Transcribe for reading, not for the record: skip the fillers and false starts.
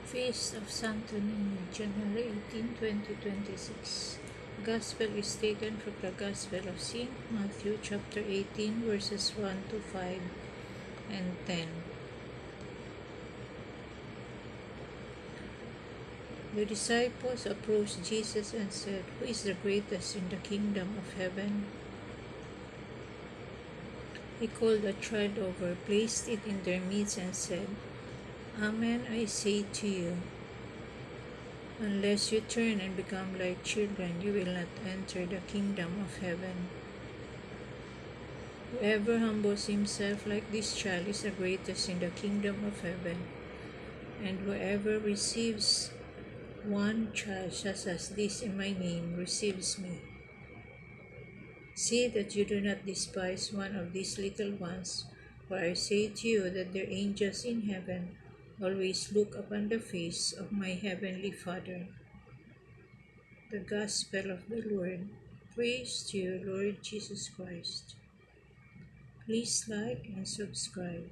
Feast of Santo Niño, January 18, 2026. Gospel is taken from the Gospel of St. Matthew chapter 18 verses 1 to 5 and 10. The disciples approached Jesus and said, "Who is the greatest in the kingdom of heaven?" He called a child over, placed it in their midst, and said, "Amen, I say to you, unless you turn and become like children, you will not enter the kingdom of heaven. Whoever humbles himself like this child is the greatest in the kingdom of heaven. And whoever receives one child such as this in my name receives me. See that you do not despise one of these little ones, for I say to you that their angels in heaven always look upon the face of my heavenly Father." The Gospel of the Lord. Praise to you, Lord Jesus Christ. Please like and subscribe.